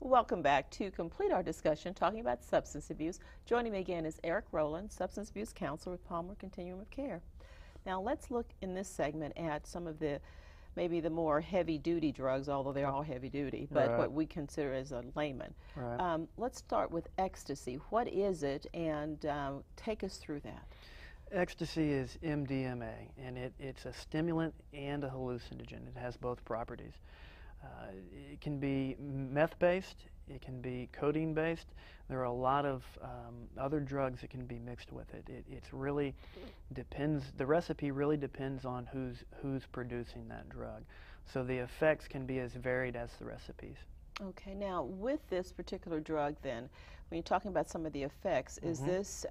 Welcome back to complete our discussion talking about substance abuse. Joining me again is Eric Rolen, substance abuse counselor with Palmer Continuum of Care. Now let's look in this segment at some of the maybe the more heavy-duty drugs, although they're all heavy-duty, but what we consider as a layman. Let's start with ecstasy. What is it, and take us through that. Ecstasy is MDMA, and it's a stimulant and a hallucinogen. It has both properties. It can be meth-based, it can be codeine-based. There are a lot of other drugs that can be mixed with it. It's really depends, the recipe really depends on who's producing that drug. So the effects can be as varied as the recipes. Okay, now with this particular drug then, when you're talking about some of the effects, is this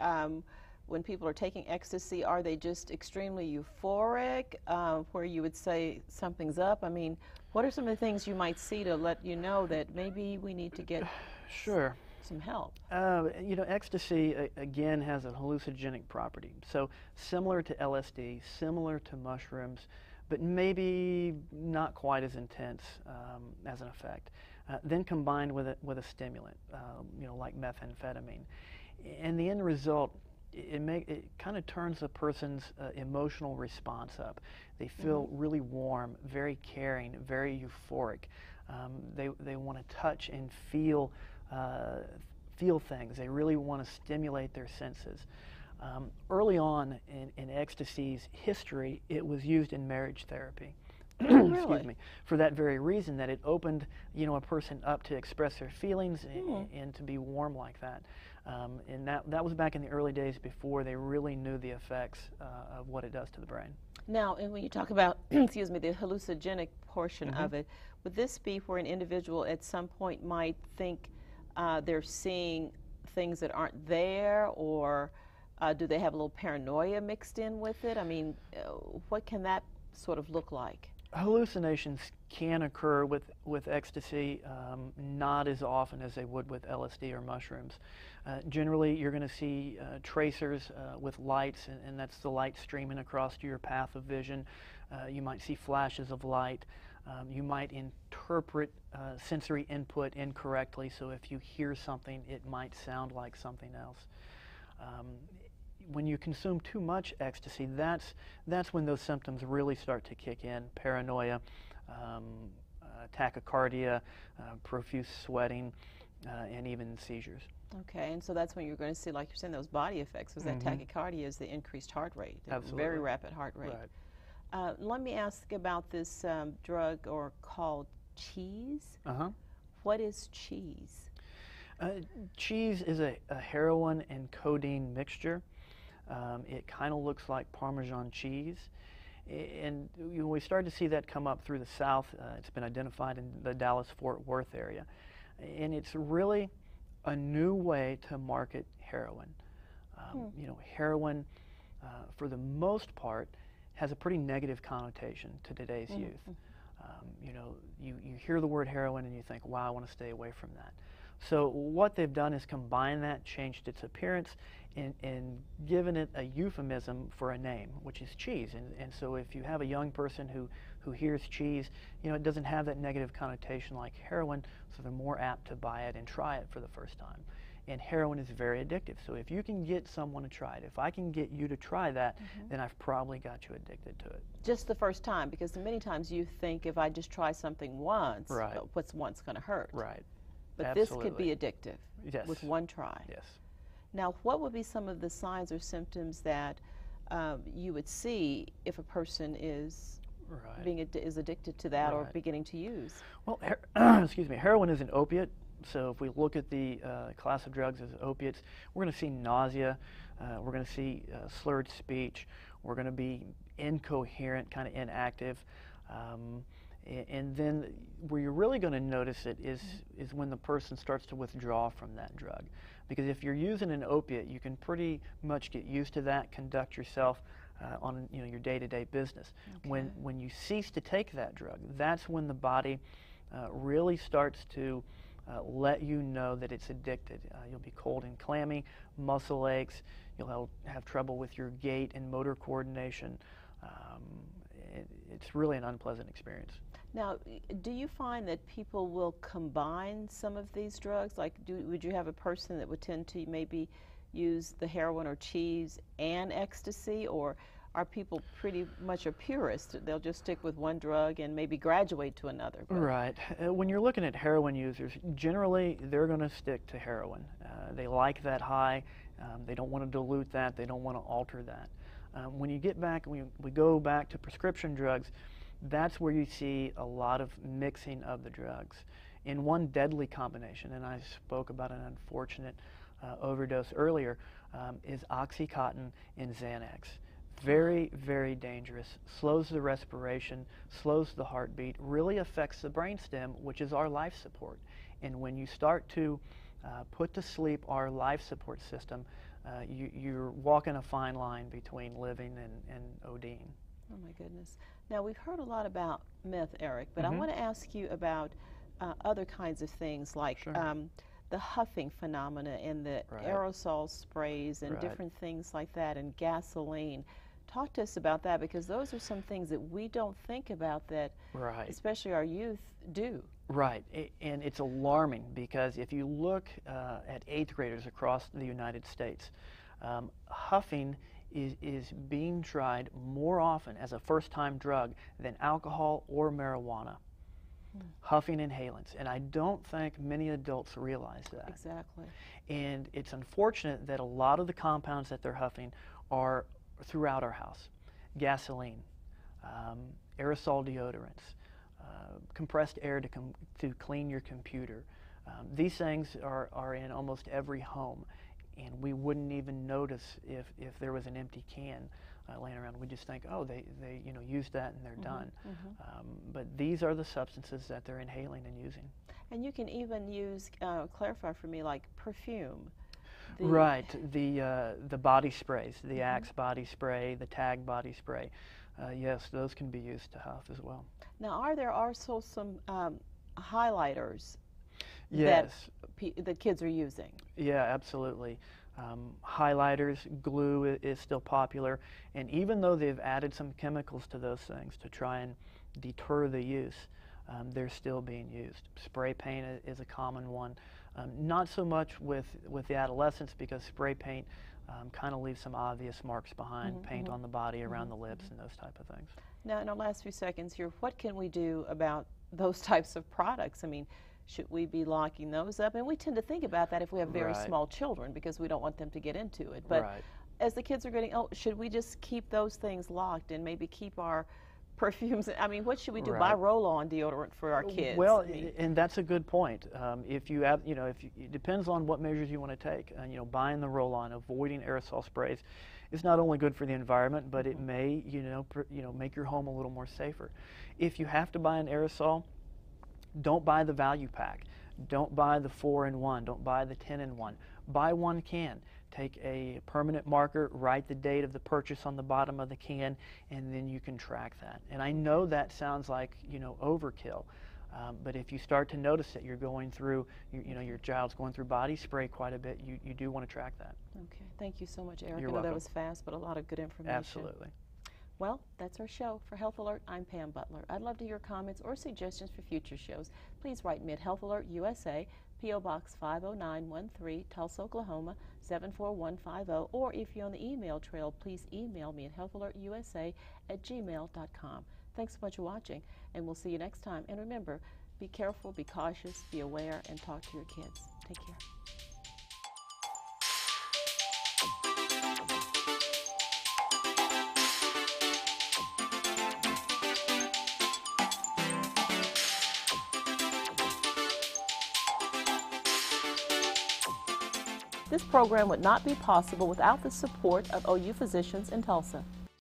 when people are taking ecstasy, are they just extremely euphoric, where you would say something's up? I mean, what are some of the things you might see to let you know that maybe we need to get some help? You know, ecstasy, again, has a hallucinogenic property. So similar to LSD, similar to mushrooms, but maybe not quite as intense as an effect. Then combined with a stimulant, you know, like methamphetamine. And the end result, it kind of turns a person's emotional response up. They feel really warm, very caring, very euphoric. They want to touch and feel things. They really want to stimulate their senses. Early on in ecstasy's history, it was used in marriage therapy. Excuse me, for that very reason, that it opened, you know, a person up to express their feelings and to be warm like that. And that was back in the early days before they really knew the effects of what it does to the brain. Now, and when you talk about, excuse me, the hallucinogenic portion of it, would this be where an individual at some point might think they're seeing things that aren't there, or do they have a little paranoia mixed in with it? I mean, what can that sort of look like? Hallucinations can occur with ecstasy, not as often as they would with LSD or mushrooms. Generally, you're going to see tracers with lights, and that's the light streaming across your path of vision. You might see flashes of light. You might interpret sensory input incorrectly, so if you hear something, it might sound like something else. When you consume too much ecstasy, that's when those symptoms really start to kick in: paranoia, tachycardia, profuse sweating, and even seizures. Okay, and so that's when you're going to see, like you're saying, those body effects, because that tachycardia is the increased heart rate, very rapid heart rate. Let me ask about this drug called cheese. What is cheese? Cheese is a heroin and codeine mixture. It kind of looks like Parmesan cheese, and we started to see that come up through the South. It's been identified in the Dallas-Fort Worth area, and it's really a new way to market heroin. You know, heroin, for the most part, has a pretty negative connotation to today's youth. You know, you hear the word heroin and you think, wow, I want to stay away from that. So what they've done is combine that, changed its appearance, and given it a euphemism for a name, which is cheese. And so if you have a young person who hears cheese, you know, it doesn't have that negative connotation like heroin, so they're more apt to buy it and try it for the first time. And heroin is very addictive, so if you can get someone to try it, if I can get you to try that, then I've probably got you addicted to it. Just the first time, because many times you think if I just try something once, what's once going to hurt? But Absolutely. This could be addictive with one try. Now, what would be some of the signs or symptoms that you would see if a person is is addicted to that or beginning to use? Well, excuse me, heroin is an opiate. So if we look at the class of drugs as opiates, we're going to see nausea, we're going to see slurred speech, we're going to be incoherent, kind of inactive. And then where you're really going to notice it is when the person starts to withdraw from that drug. Because if you're using an opiate, you can pretty much get used to that, conduct yourself on your day-to-day business. When you cease to take that drug, that's when the body really starts to let you know that it's addicted. You'll be cold and clammy, muscle aches, you'll have trouble with your gait and motor coordination. It's really an unpleasant experience. Now, do you find that people will combine some of these drugs? Like, would you have a person that would tend to maybe use the heroin or cheese and ecstasy, or are people pretty much a purist? They'll just stick with one drug and maybe graduate to another. Right. When you're looking at heroin users, generally they're going to stick to heroin. They like that high. They don't want to dilute that. They don't want to alter that. When you get back, we go back to prescription drugs, that's where you see a lot of mixing of the drugs. In one deadly combination, and I spoke about an unfortunate overdose earlier, is Oxycontin and Xanax. Very, very dangerous, slows the respiration, slows the heartbeat, really affects the brainstem, which is our life support. And when you start to put to sleep our life support system, you're walking a fine line between living and ODing. Oh my goodness. Now, we've heard a lot about meth, Eric, but I want to ask you about other kinds of things like the huffing phenomena and the aerosol sprays and different things like that, and gasoline. Talk to us about that, because those are some things that we don't think about that especially our youth do. Right, and it's alarming because if you look at 8th graders across the United States, huffing is being tried more often as a first-time drug than alcohol or marijuana. Huffing inhalants, and I don't think many adults realize that. Exactly. And it's unfortunate that a lot of the compounds that they're huffing are throughout our house. Gasoline, aerosol deodorants, compressed air to clean your computer. These things are in almost every home, and we wouldn't even notice if there was an empty can laying around. We just think, oh, they used that and they're done. But these are the substances that they're inhaling and using. And you can even use, clarify for me, like perfume. Right, the body sprays, the Axe body spray, the Tag body spray. Yes, those can be used to huff as well. Now, are there also some highlighters that the kids are using? Yeah, absolutely. Highlighters, glue is still popular, and even though they've added some chemicals to those things to try and deter the use, they're still being used. Spray paint is a common one. Not so much with the adolescents, because spray paint kind of leaves some obvious marks behind, paint on the body, around the lips, and those type of things. Now, in our last few seconds here, what can we do about those types of products? I mean, should we be locking those up? And we tend to think about that if we have very small children, because we don't want them to get into it. But as the kids are getting old, should we just keep those things locked and maybe keep our perfumes? I mean, what should we do? Buy roll-on deodorant for our kids? Well, and that's a good point. If you have, it depends on what measures you want to take. Buying the roll-on, avoiding aerosol sprays, is not only good for the environment, but it may, make your home a little more safer. If you have to buy an aerosol, don't buy the value pack. Don't buy the 4-in-1. Don't buy the 10-in-1. Buy one can. Take a permanent marker, write the date of the purchase on the bottom of the can, and then you can track that. And I know that sounds like, overkill, but if you start to notice that you're going through, your child's going through body spray quite a bit, you do want to track that. Okay, thank you so much, Eric. You're I know welcome. That was fast, but a lot of good information. Absolutely. Well, that's our show. For Health Alert, I'm Pam Butler. I'd love to hear comments or suggestions for future shows. Please write me at Health Alert USA, P.O. Box 50913, Tulsa, Oklahoma 74150, or if you're on the email trail, please email me at healthalertusa@gmail.com. Thanks so much for watching, and we'll see you next time. And remember, be careful, be cautious, be aware, and talk to your kids. Take care. This program would not be possible without the support of OU Physicians in Tulsa.